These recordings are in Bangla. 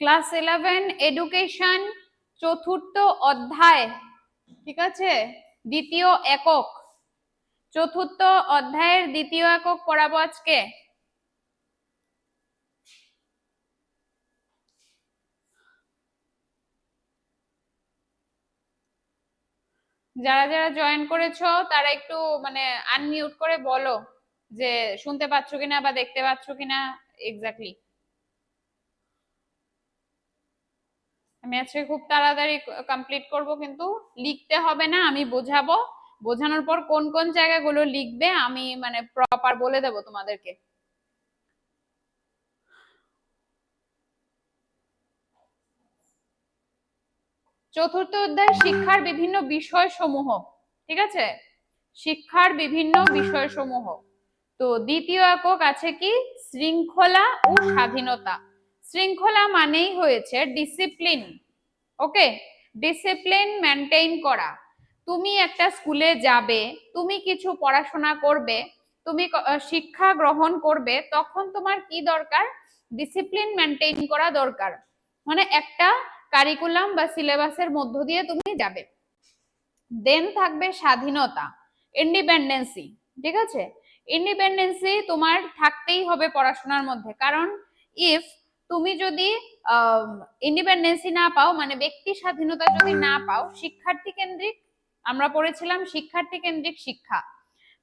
ক্লাস 11 এডুকেশন, চতুর্থ অধ্যায়, ঠিক আছে, দ্বিতীয় একক, চতুর্থ অধ্যায়ের দ্বিতীয় একক পড়াবো আজকে। যারা যারা জয়েন করেছো তারা একটু মানে আনমিউট করে বলো যে শুনতে পাচ্ছ কিনা বা দেখতে পাচ্ছ কিনা এক্স্যাক্টলি। আমি আজকে খুব তাড়াতাড়ি কমপ্লিট করব, কিন্তু লিখতে হবে না, আমি বোঝাবো, বোঝানোর পর কোন কোন জায়গাগুলো লিখবে আমি মানে প্রপার বলে দেব তোমাদেরকে। চতুর্থ অধ্যায় শিক্ষার বিভিন্ন বিষয় সমূহ, ঠিক আছে, শিক্ষার বিভিন্ন বিষয় সমূহ। তো দ্বিতীয় একক আছে কি, শৃঙ্খলা ও স্বাধীনতা। শৃঙ্খলা মানেই হয়েছে ডিসিপ্লিন, ওকে, ডিসিপ্লিন মেনটেন করা। তুমি একটা স্কুলে যাবে, তুমি কিছু পড়াশোনা করবে, তুমি শিক্ষা গ্রহণ করবে, তখন তোমার কি দরকার, ডিসিপ্লিন মেনটেন করা দরকার, মানে একটা কারিকুলাম বা সিলেবাসের মধ্য দিয়ে তুমি যাবে। দেন থাকবে স্বাধীনতা, ইন্ডিপেন্ডেন্সি, ঠিক আছে, ইন্ডিপেন্ডেন্সি তোমার থাকতেই হবে পড়াশোনার মধ্যে, কারণ ইফ তুমি যদি ইন্ডিপেন্ডেন্সি না পাও, মানে ব্যক্তি স্বাধীনতা যদি না পাও, শিক্ষার্থী কেন্দ্রিক, আমরা পড়েছিলাম শিক্ষার্থী কেন্দ্রিক শিক্ষা,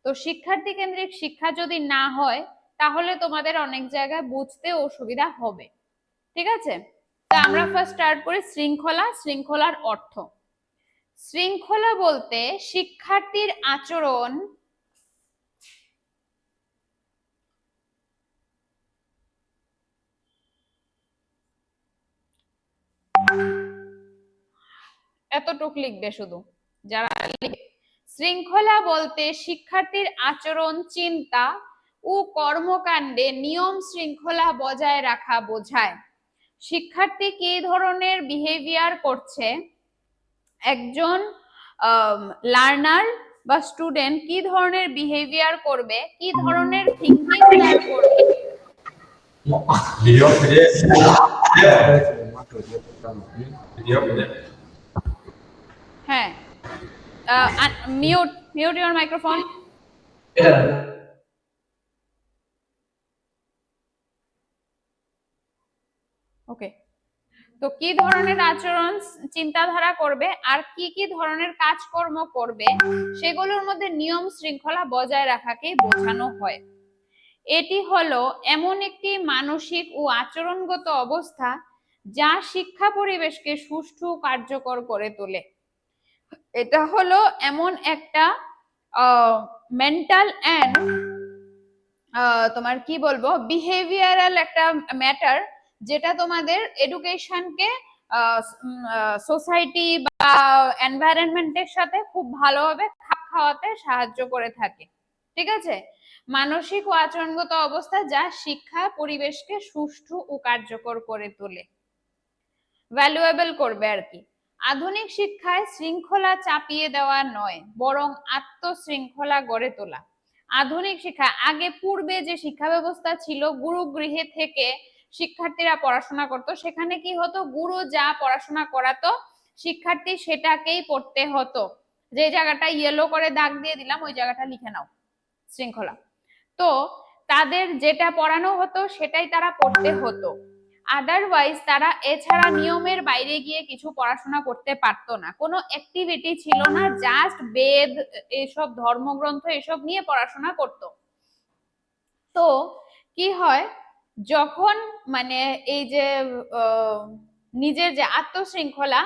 তো শিক্ষার্থী কেন্দ্রিক শিক্ষা যদি না হয় তাহলে তোমাদের অনেক জায়গায় বুঝতে অসুবিধা হবে, ঠিক আছে। তা আমরা ফার্স্ট স্টার্ট করি শৃঙ্খলা। শৃঙ্খলার অর্থ, শৃঙ্খলা বলতে শিক্ষার্থীর আচরণ, এতটুক লিখবে শুধু যারা লিখবে। শৃঙ্খলা বলতে শিক্ষার্থীর আচরণ, চিন্তা ও কর্মকাণ্ডে নিয়ম শৃঙ্খলা বজায় রাখা বোঝায়। শিক্ষার্থী কি ধরনের বিহেভিয়ার করছে, একজন লার্নার বা স্টুডেন্ট কি ধরনের বিহেভিয়ার করবে, কি ধরনের থিঙ্কিং তার করবে। হ্যাঁ, মিউট মিউট ইওর মাইক্রোফোন। ওকে, তো কি ধরনের আচরণ চিন্তাধারা করবে আর কি কি ধরনের কাজকর্ম করবে সেগুলোর মধ্যে নিয়ম শৃঙ্খলা বজায় রাখাকে বোঝানো হয়। এটি হলো এমন একটি মানসিক ও আচরণগত অবস্থা যা শিক্ষা পরিবেশকে সুষ্ঠু কার্যকর করে তোলে। এটা হলো এমন একটা মেন্টাল এন্ড তোমার কি বলবো বিহেভিয়ারাল একটা ম্যাটার, যেটা তোমাদের এডুকেশনকে সোসাইটি বা এনভায়রনমেন্টের সাথে খুব ভালোভাবে খাপ খাওয়াতে সাহায্য করে থাকে, ঠিক আছে। মানসিক ও আচরণগত অবস্থা যা শিক্ষা পরিবেশকে সুষ্ঠু ও কার্যকর করে তোলে, ভ্যালুয়েবল করবে আর কি। আধুনিক শিক্ষায় শৃঙ্খলা চাপিয়ে দেওয়া নয়, বরং আত্মশৃঙ্খলা গড়ে তোলা। আধুনিক শিক্ষা, আগে পূর্বে যে শিক্ষা ব্যবস্থা ছিল, গুরু গৃহে থেকে শিক্ষার্থীরা পড়াশোনা করতো, সেখানে কি হতো, গুরু যা পড়াশোনা করাতো শিক্ষার্থী সেটাকেই পড়তে হতো। যে জায়গাটা ইয়েলো করে দাগ দিয়ে দিলাম ওই জায়গাটা লিখে নাও, শৃঙ্খলা। তো তাদের যেটা পড়ানো হতো সেটাই তারা পড়তে হতো, আদারওয়াইজ তারা এছাড়া নিয়মের বাইরে গিয়ে কিছু পড়াশোনা করতে পারতো না, কোনো অ্যাক্টিভিটি ছিল না, জাস্ট বেদ এসব ধর্মগ্রন্থ এসব নিয়ে পড়াশোনা করতো। তো কি হয়, যখন মানে এই যে নিজের যে আত্মশৃঙ্খলা,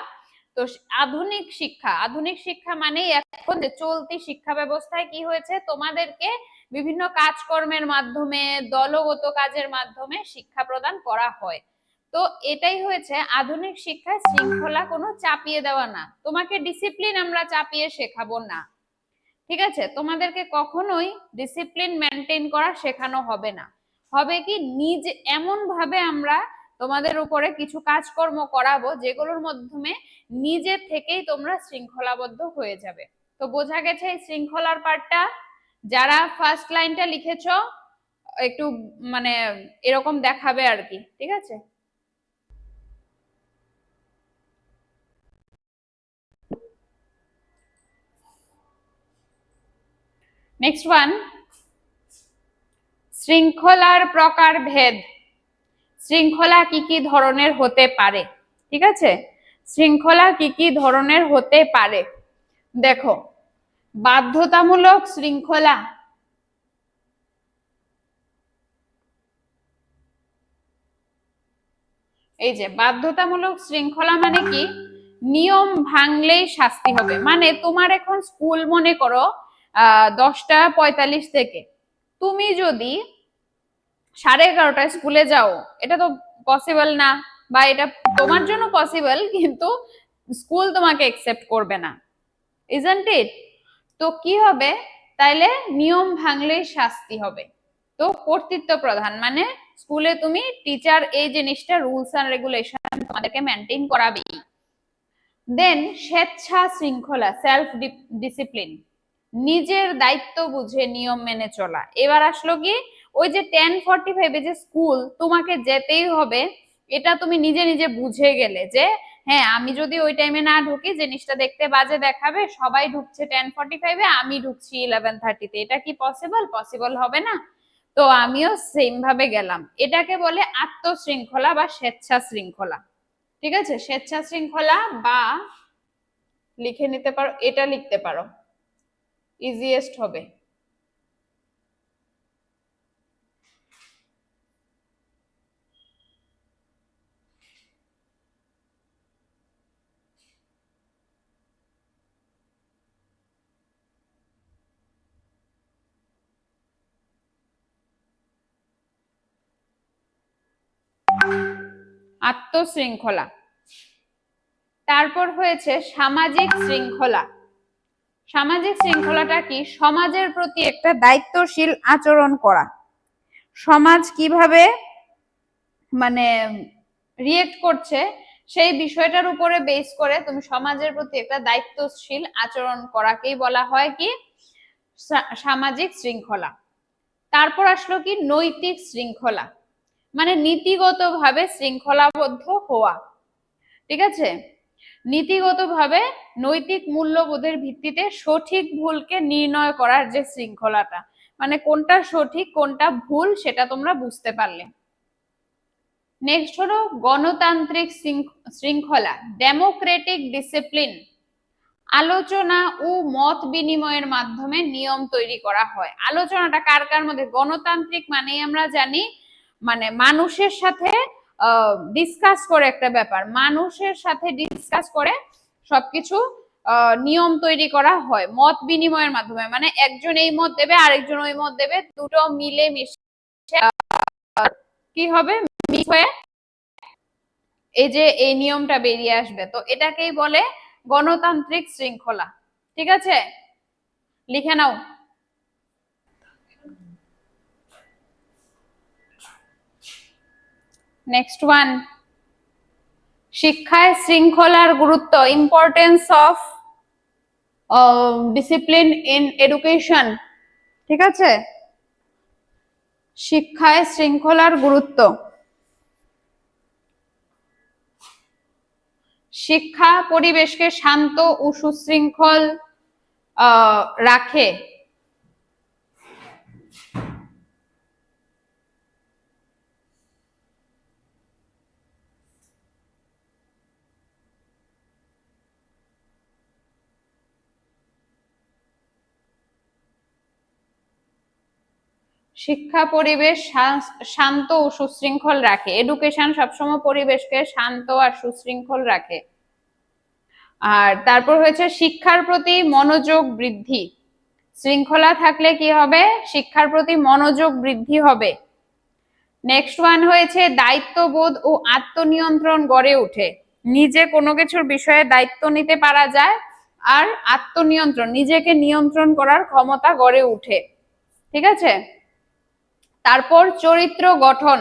তো আধুনিক শিক্ষা, আধুনিক শিক্ষা মানে এখন যে চলতি শিক্ষা ব্যবস্থায় কি হয়েছে, তোমাদেরকে বিভিন্ন কাজকর্মের মাধ্যমে, দলগত কাজের মাধ্যমে শিক্ষা প্রদান করা হয়। তো এটাই হয়েছে আধুনিক শিক্ষায় শৃঙ্খলা কোনো চাপিয়ে দেওয়া না, তোমাকে ডিসিপ্লিন আমরা চাপিয়ে শেখাবো না, ঠিক আছে, তোমাদেরকে কখনোই ডিসিপ্লিন মেনটেন করা শেখানো হবে না, হবে কি নিজে এমন ভাবে আমরা তোমাদের উপরে কিছু কাজকর্ম করাবো যেগুলোর মাধ্যমে নিজে থেকেই তোমরা শৃঙ্খলাবদ্ধ হয়ে যাবে। তো বোঝা গেছে এই শৃঙ্খলার পার্টটা। যারা ফার্স্ট লাইনটা লিখেছো একটু মানে এরকম দেখাবে আর কি, ঠিক আছে। নেক্সট ওয়ান, শৃঙ্খলার প্রকারভেদ। শৃঙ্খলা কি কি ধরনের হতে পারে? ঠিক আছে, শৃঙ্খলা কি কি ধরনের হতে পারে? দেখো, বাধ্যতামূলক শৃঙ্খলা, এই যে বাধ্যতামূলক শৃঙ্খলা মানে কি, নিয়ম ভাঙলেই শাস্তি হবে। মানে তোমার এখন স্কুল মনে করো 10টা 45 থেকে, তুমি যদি 11:30টায় স্কুলে যাও, এটা তো পসিবল না, বা এটা তোমার জন্য পসিবল কিন্তু স্কুল তোমাকে একসেপ্ট করবে না, ইজন্ট ইট? তো কি হবে, তাইলে নিয়ম ভাঙলেই শাস্তি হবে। তো কর্তৃত্ব প্রধান মানে স্কুলে তুমি টিচার এই জিনিসটা রুলস এন্ড রেগুলেশন তোমাদেরকে মেনটেন করাবে। দেন স্বেচ্ছা শৃঙ্খলা, সেলফ ডিসিপ্লিন, নিজের দায়িত্ব বুঝে নিয়ম মেনে চলা। এবার আসলো কি, ওই যে 10:45 যে স্কুল তোমাকে যেতেই হবে, এটা তুমি নিজে নিজে বুঝে গেলে যে হ্যাঁ আমি যদি ওই টাইমে না ঢুকি জিনিসটা দেখতে বাজে দেখাবে, সবাই ঢুকছে 10:45, আমি ঢুকছি 11:30-তে, এটা কি পসিবল? পসিবল হবে না। তো আমিও সেম ভাবে গেলাম। এটাকে বলে আত্মশৃঙ্খলা বা স্বেচ্ছা শৃঙ্খলা। ঠিক আছে, স্বেচ্ছা শৃঙ্খলা, বা লিখে নিতে পারো, এটা লিখতে পারো, ইজিয়েস্ট হবে। আত্মশৃঙ্খলা। তারপর হয়েছে সামাজিক শৃঙ্খলা। সামাজিক শৃঙ্খলাটা কি, সমাজের প্রতি একটা দায়িত্বশীল আচরণ করা। সমাজ কিভাবে মানে রিয়েক্ট করছে সেই বিষয়টার উপরে বেস করে তুমি সমাজের প্রতি একটা দায়িত্বশীল আচরণ করাকেই বলা হয় কি, সামাজিক শৃঙ্খলা। তারপর আসলো কি, নৈতিক শৃঙ্খলা, মানে নীতিগতভাবে শৃঙ্খলাবদ্ধ হওয়া। ঠিক আছে, নীতিগতভাবে নৈতিক মূল্যবোধের ভিত্তিতে সঠিক ভুলকে নির্ণয় করার যে শৃঙ্খলাটা, মানে কোনটা সঠিক কোনটা ভুল সেটা তোমরা বুঝতে পারলে। নেক্সট হলো গণতান্ত্রিক শৃঙ্খলা, ডেমোক্রেটিক ডিসিপ্লিন, আলোচনা ও মত বিনিময়ের মাধ্যমে নিয়ম তৈরি করা হয়। আলোচনাটা কার কার মধ্যে, গণতান্ত্রিক মানে আমরা জানি মানে মানুষের সাথে ডিসকাস করে, একটা ব্যাপার মানুষের সাথে ডিসকাস করে সবকিছু নিয়ম তৈরি করা হয় মত বিনিময়ের মাধ্যমে, মানে একজন এই মত দেবে আরেকজন ওই মত দেবে, দুটো মিলে মিশে কি হবে, মিক্স হয়ে এই যে এই নিয়মটা বেরিয়ে আসবে। তো এটাকেই বলে গণতান্ত্রিক শৃঙ্খলা। ঠিক আছে, লিখে নাও। নেক্সট ওয়ান, শিক্ষায় শৃঙ্খলার গুরুত্ব, importance of discipline in education. ঠিক আছে, শিক্ষায় শৃঙ্খলার গুরুত্ব। শিক্ষা পরিবেশকে শান্ত ও সুশৃঙ্খল রাখে। শিক্ষা পরিবেশ শান্ত ও সুশৃঙ্খল রাখে। এডুকেশন সবসময় পরিবেশকে শান্ত আর সুশৃঙ্খল রাখে। আর তারপর হয়েছে শিক্ষার প্রতি মনোযোগ বৃদ্ধি। শৃঙ্খলা থাকলে কি হবে, শিক্ষার প্রতি মনোযোগ বৃদ্ধি হবে। নেক্সট ওয়ান হয়েছে দায়িত্ববোধ ও আত্মনিয়ন্ত্রণ গড়ে ওঠে। নিজে কোনো কিছুর বিষয়ে দায়িত্ব নিতে পারা যায়, আর আত্মনিয়ন্ত্রণ, নিজেকে নিয়ন্ত্রণ করার ক্ষমতা গড়ে ওঠে। ঠিক আছে, তারপর চরিত্র গঠন,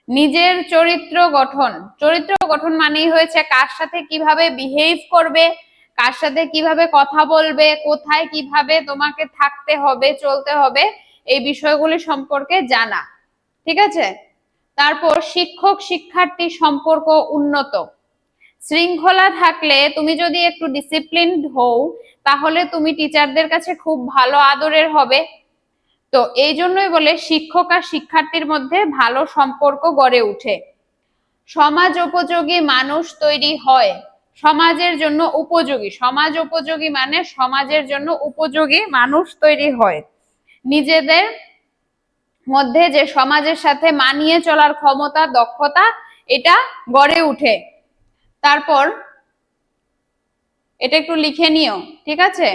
নিজের চরিত্র গঠন। চরিত্র গঠন মানেই হয়েছে কার সাথে কিভাবে বিহেভ করবে, কার সাথে কিভাবে কথা বলবে, কোথায় কিভাবে তোমাকে থাকতে হবে চলতে হবে, এই বিষয়গুলি সম্পর্কে জানা। ঠিক আছে, তারপর শিক্ষক শিক্ষার্থী সম্পর্ক উন্নত। শৃঙ্খলা থাকলে তুমি যদি একটু ডিসিপ্লিনড হও তাহলে তুমি টিচারদের কাছে খুব ভালো আদরের হবে। তো এই জন্যই বলে শিক্ষক আর শিক্ষার্থীর মধ্যে ভালো সম্পর্ক গড়ে ওঠে। সমাজ উপযোগী মানুষ তৈরি হয়, সমাজের জন্য উপযোগী, সমাজ উপযোগী মানে সমাজের জন্য উপযোগী মানুষ তৈরি হয়। নিজেদের মধ্যে যে সমাজের সাথে মানিয়ে চলার ক্ষমতা, দক্ষতা, এটা গড়ে ওঠে। তারপর এটা একটু লিখে নিও, ঠিক আছে?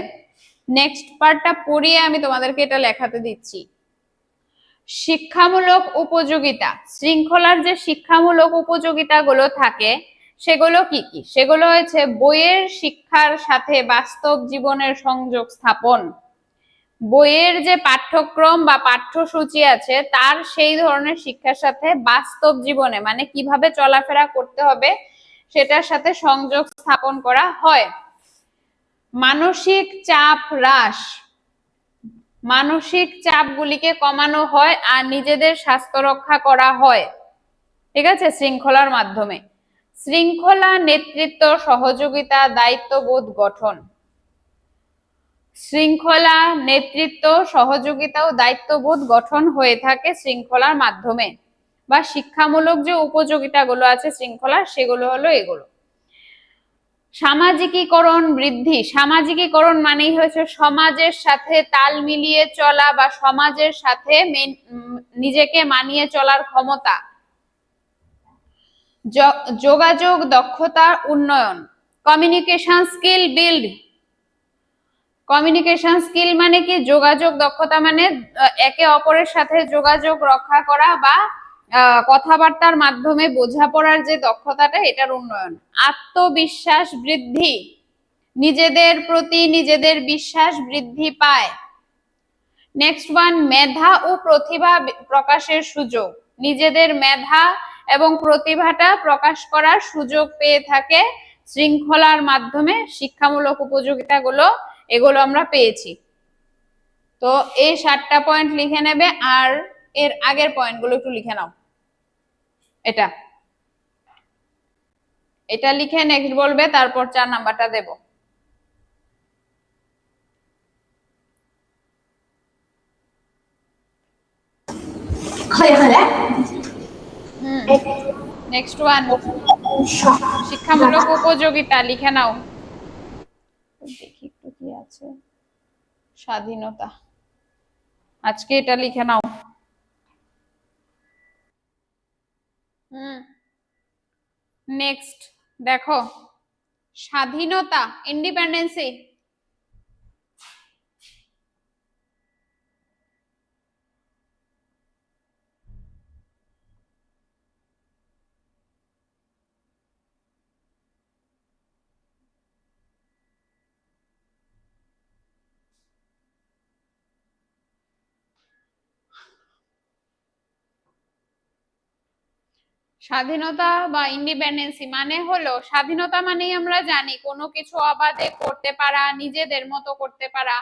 নেক্সট পার্টটা পড়িয়ে আমি তোমাদেরকে এটা লেখাতে দিচ্ছি। শিক্ষামূলক উপযোগিতা, শৃঙ্খলার যে শিক্ষামূলক উপযোগিতাগুলো থাকে সেগুলো কি কি? সেগুলো হচ্ছে বইয়ের শিক্ষার সাথে বাস্তব জীবনের সংযোগ স্থাপন। বইয়ের যে পাঠ্যক্রম বা পাঠ্যসূচি আছে তার সেই ধরনের শিক্ষার সাথে বাস্তব জীবনে মানে কিভাবে চলাফেরা করতে হবে সেটার সাথে সংযোগ স্থাপন করা হয়। মানসিক চাপ হ্রাস, মানসিক চাপগুলিকে কমানো হয় আর নিজেদের স্বাস্থ্য রক্ষা করা হয়, ঠিক আছে, শৃঙ্খলার মাধ্যমে। শৃঙ্খলা, নেতৃত্ব, সহযোগিতা, দায়িত্ববোধ গঠন। শৃঙ্খলা, নেতৃত্ব, সহযোগিতা ও দায়িত্ববোধ গঠন হয়ে থাকে শৃঙ্খলার মাধ্যমে, বা শিক্ষামূলক যে উপযোগিতাগুলো আছে শৃঙ্খলার সেগুলো হলো এগুলো। সামাজিকীকরণ বৃদ্ধি, সামাজিকীকরণ মানেই হয়েছে সমাজের সাথে তাল মিলিয়ে চলা বা সমাজের সাথে নিজেকে মানিয়ে চলার ক্ষমতা। যোগাযোগ দক্ষতার উন্নয়ন, communication skill build. Communication skill মানে কি? যোগাযোগ দক্ষতা মানে একে অপরের সাথে যোগাযোগ রক্ষা করা বা কথাবার্তার মাধ্যমে বোঝাপড়ার যে দক্ষতাটা এটার উন্নয়ন। আত্মবিশ্বাস বৃদ্ধি, নিজেদের প্রতি নিজেদের বিশ্বাস বৃদ্ধি পায়। নেক্সট ওয়ান, মেধা ও প্রতিভা প্রকাশের সুযোগ, নিজেদের মেধা এবং প্রতিভাটা প্রকাশ করার সুযোগ পেয়ে থাকে শৃঙ্খলার মাধ্যমে। শিক্ষামূলক উপযোগিতাগুলো এগুলো আমরা পেয়েছি। তো এই 7টা পয়েন্ট লিখে নেবে আর এর আগের পয়েন্টগুলো একটু লিখে নাও। এটা এটা লিখে নেক্সট বলবে, তারপর 4 নাম্বারটা দেব। নেক্সট ওয়ান, শিক্ষামূলক উপযোগিতা লিখে নাও। দেখি একটু কি আছে। স্বাধীনতা, আজকে এটা লিখে নাও। নেক্সট দেখো, স্বাধীনতা, ইন্ডিপেন্ডেন্সি। স্বাধীনতা বা ইন্ডিপেন্ডেন্সি মানে হলো, স্বাধীনতা মানেই আমরা জানি কোনো কিছু অবাধে করতে পারা, নিজেদের মতো করতে পারা।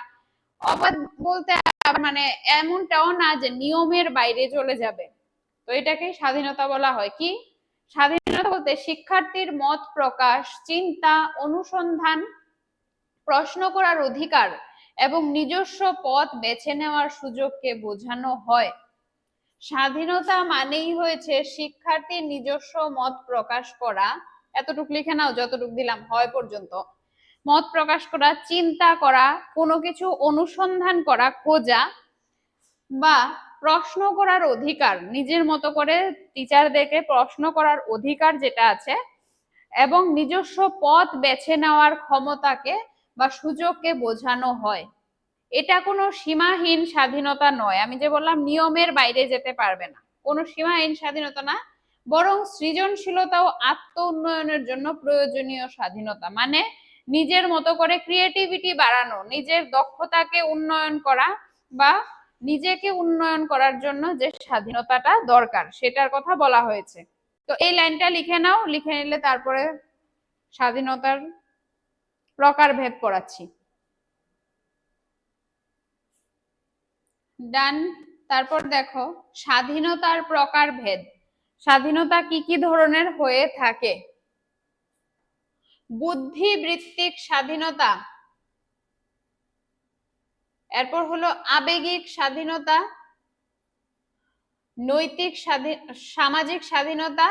অবাধ বলতে মানে এমনটাও না যে নিয়মের বাইরে চলে যাবে। তো এটাকে স্বাধীনতা বলা হয়। কি স্বাধীনতা বলতে? শিক্ষার্থীর মত প্রকাশ, চিন্তা, অনুসন্ধান, প্রশ্ন করার অধিকার এবং নিজস্ব পথ বেছে নেওয়ার সুযোগকে বোঝানো হয়। স্বাধীনতা মানেই হয়েছে শিক্ষার্থীর নিজস্ব মত প্রকাশ করা, এতটুকু লিখে নাও যতটুকু দিলাম হয় পর্যন্ত। মত প্রকাশ করা, চিন্তা করা, কোনো কিছু অনুসন্ধান করা, খোঁজা, বা প্রশ্ন করার অধিকার, নিজের মতো করে টিচারদেরকে প্রশ্ন করার অধিকার যেটা আছে, এবং নিজস্ব পথ বেছে নেওয়ার ক্ষমতাকে বা সুযোগকে বোঝানো হয়। এটা কোনো সীমাহীন স্বাধীনতা নয়। আমি যে বললাম নিয়মের বাইরে যেতে পারবে না, কোনো সীমাহীন স্বাধীনতা না, বরং সৃজনশীলতা ও আত্ম উন্নয়নের জন্য প্রয়োজনীয় স্বাধীনতা। মানে নিজের মতো করে ক্রিয়েটিভিটি বাড়ানো, নিজের দক্ষতাকে উন্নয়ন করা বা নিজেকে উন্নয়ন করার জন্য যে স্বাধীনতাটা দরকার সেটার কথা বলা হয়েছে। তো এই লাইনটা লিখে নাও, লিখে নিলে তারপরে স্বাধীনতার প্রকারভেদ পড়াচ্ছি। ডান। তারপর দেখো স্বাধীনতার প্রকারভেদ, স্বাধীনতা কি কি ধরনের হয়ে থাকে। বুদ্ধিবৃত্তিক স্বাধীনতা, এরপর হলো আবেগিক স্বাধীনতা, নৈতিক স্বাধীন, সামাজিক স্বাধীনতা,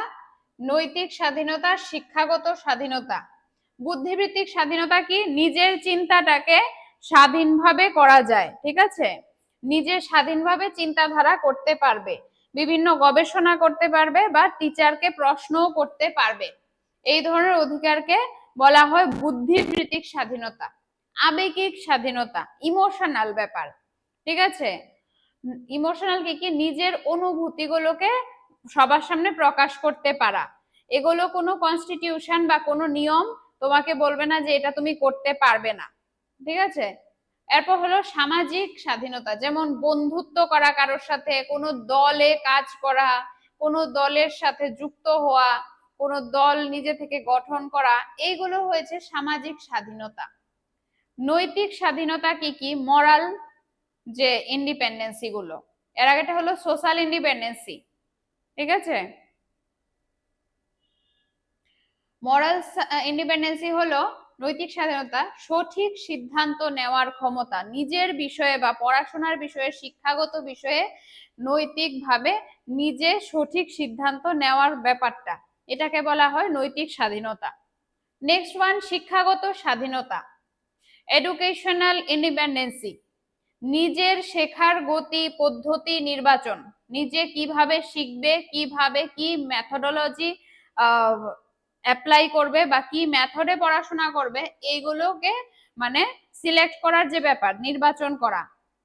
নৈতিক স্বাধীনতা, শিক্ষাগত স্বাধীনতা। বুদ্ধিবৃত্তিক স্বাধীনতা কি? নিজের চিন্তাটাকে স্বাধীনভাবে করা যায়, ঠিক আছে, নিজে স্বাধীনভাবে চিন্তাধারা করতে পারবে, বিভিন্ন গবেষণা করতে পারবে বা টিচারকে প্রশ্নও করতে পারবে, এই ধরনের অধিকারকে বলা হয় বুদ্ধিবৃত্তিক স্বাধীনতা। আবেগিক স্বাধীনতা, ইমোশনাল ব্যাপার, ঠিক আছে, ইমোশনাল কি? কি নিজের অনুভূতিগুলোকে সবার সামনে প্রকাশ করতে পারা, এগুলো কোনো কনস্টিটিউশন বা কোনো নিয়ম তোমাকে বলবে না যে এটা তুমি করতে পারবে না, ঠিক আছে। এরপর হলো সামাজিক স্বাধীনতা, যেমন বন্ধুত্ব করা কারোর সাথে, কোনো দলে কাজ করা, কোনো দলের সাথে যুক্ত হওয়া, কোনো দল নিজে থেকে গঠন করা, এইগুলো হয়েছে সামাজিক স্বাধীনতা। নৈতিক স্বাধীনতা কি? কি মরাল যে ইন্ডিপেন্ডেন্সি গুলো, এর আগেটা হলো সোশ্যাল ইন্ডিপেন্ডেন্সি, ঠিক আছে। মরাল ইন্ডিপেন্ডেন্সি হলো নৈতিক স্বাধীনতা, সঠিক সিদ্ধান্ত নেওয়ার ক্ষমতা, নিজের বিষয়ে বা পড়াশোনার বিষয়ে, শিক্ষাগত বিষয়ে নৈতিকভাবে নিজে সঠিক সিদ্ধান্ত নেওয়ার ব্যাপারটা, এটাকে বলা হয় নৈতিক স্বাধীনতা। নেক্সট ওয়ান, শিক্ষাগত স্বাধীনতা, এডুকেশনাল ইন্ডিপেন্ডেন্সি, নিজের শেখার গতি পদ্ধতি নির্বাচন, নিজে কিভাবে শিখবে, কিভাবে কি মেথোডোলজি অ্যাপ্লাই করবে বা কি মেথডে পড়াশোনা করবে, এইগুলোকে মানে সিলেক্ট করার যে ব্যাপার, নির্বাচন করা,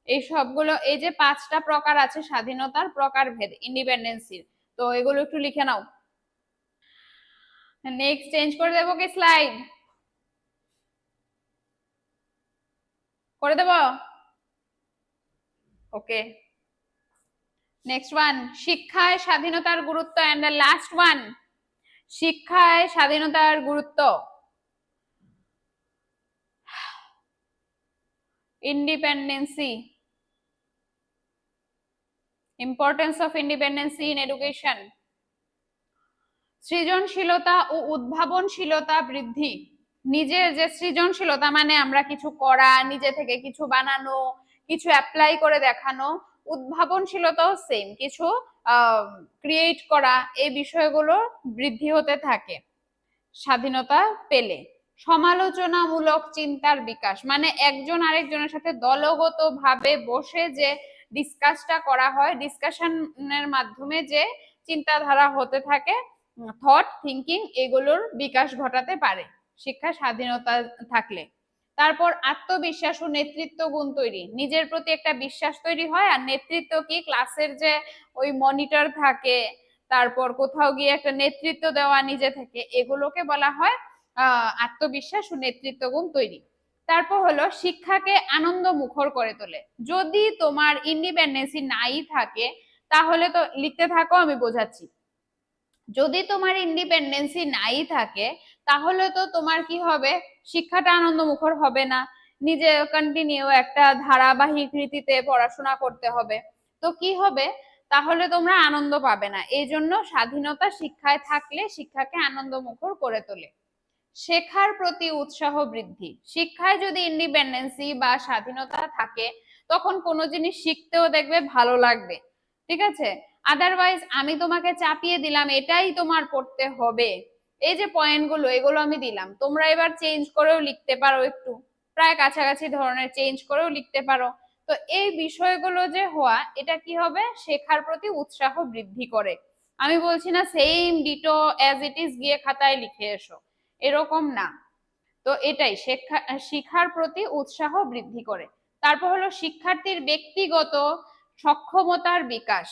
এই সবগুলো, এই যে 5টা প্রকার আছে স্বাধীনতার প্রকারভেদ ইন্ডিপেন্ডেন্সির, তো এগুলো একটু লিখে নাও। নেক্সট চেঞ্জ করে দেবো কি স্লাইড? করে দেব, ওকে। নেক্সট ওয়ান, শিক্ষায় স্বাধীনতার গুরুত্ব, এন্ড দ্য লাস্ট ওয়ান, শিক্ষায় স্বাধীনতার গুরুত্ব, independency, importance of independency in education, সৃজনশীলতা ও উদ্ভাবনশীলতা বৃদ্ধি, নিজের যে সৃজনশীলতা মানে আমরা কিছু করা, নিজে থেকে কিছু বানানো, কিছু অ্যাপ্লাই করে দেখানো, উদ্ভাবনশীলতাও সেম, কিছু ক্রিয়েট করা, এই বিষয়গুলো বৃদ্ধি হতে থাকে স্বাধীনতা পেলে। সমালোচনামূলক চিন্তার বিকাশ, মানে একজন আরেকজনের সাথে দলগতভাবে বসে যে ডিসকাসটা করা হয়, ডিসকাশনের মাধ্যমে যে চিন্তাধারা হতে থাকে, থট থিঙ্কিং, এগুলোর বিকাশ ঘটাতে পারে শিক্ষা স্বাধীনতা থাকলে। তারপর আত্মবিশ্বাস ও নেতৃত্ব গুণ তৈরি, নিজের প্রতি একটা বিশ্বাস তৈরি হয়। আর নেতৃত্ব কি? ক্লাসের যে ওই মনিটর থাকে, তারপর কোথাও গিয়ে একটা নেতৃত্ব দেওয়া নিজে থেকে, এগুলোকে বলা হয় আত্মবিশ্বাস ও নেতৃত্ব গুণ তৈরি। তারপর হলো শিক্ষাকে আনন্দ মুখর করে তোলে, যদি তোমার ইন্ডিপেন্ডেন্সি নাই থাকে তাহলে তো, লিখতে থাকো আমি বোঝাচ্ছি, যদি তোমার ইন্ডিপেন্ডেন্সি নাই থাকে তাহলে তো তোমার কি হবে, শিক্ষাটা আনন্দ মুখর হবে না, নিজে কন্টিনিউ একটা ধারাবাহিক রীতিতে পড়াশোনা করতে হবে, তো কি হবে, তাহলে তোমরা আনন্দ পাবে না। এই জন্য স্বাধীনতা শিক্ষায় থাকলে শিক্ষাকে আনন্দ মুখর করে তোলে। শেখার প্রতি উৎসাহ বৃদ্ধি, শিক্ষায় যদি ইন্ডিপেন্ডেন্সি বা স্বাধীনতা থাকে তখন কোনো জিনিস শিখতেও দেখবে ভালো লাগবে, ঠিক আছে। আদারওয়াইজ আমি তোমাকে চাপিয়ে দিলাম এটাই তোমার পড়তে হবে, এই যে পয়েন্টগুলো, এগুলো আমি দিলাম, তোমরা এবার চেঞ্জ করেও লিখতে পারো, একটু প্রায় কাছাকাছি ধরনের চেঞ্জ করেও লিখতে পারো। তো এই বিষয়গুলো যে হওয়া, এটা কি হবে, শেখার প্রতি উৎসাহ বৃদ্ধি করে। আমি বলছি না same ditto as it is গিয়ে খাতায় লিখে এসো, এরকম না। তো এটাই শিক্ষার প্রতি উৎসাহ বৃদ্ধি করে। তারপর হলো শিক্ষার্থীর ব্যক্তিগত সক্ষমতার বিকাশ,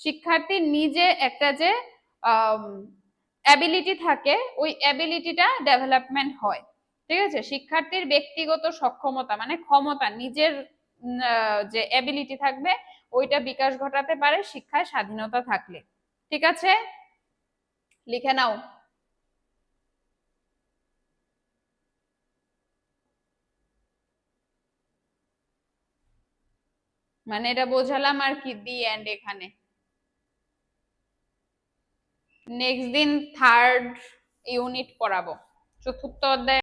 শিক্ষার্থীর নিজে একটা যে অ্যাবিলিটি থাকে, ওই অ্যাবিলিটিটা ডেভেলপমেন্ট হয়, ঠিক আছে। শিক্ষার্থীর ব্যক্তিগত সক্ষমতা মানে ক্ষমতা, নিজের যে অ্যাবিলিটি থাকবে ওইটা বিকাশ ঘটাতে পারে শিক্ষায় স্বাধীনতা থাকলে, ঠিক আছে, লিখে নাও। মানে এটা বোঝালাম আর কি, দি এন্ড এখানে। নেক্সট দিন 3rd ইউনিট পড়াবো। চতুর্থ অধ্যায়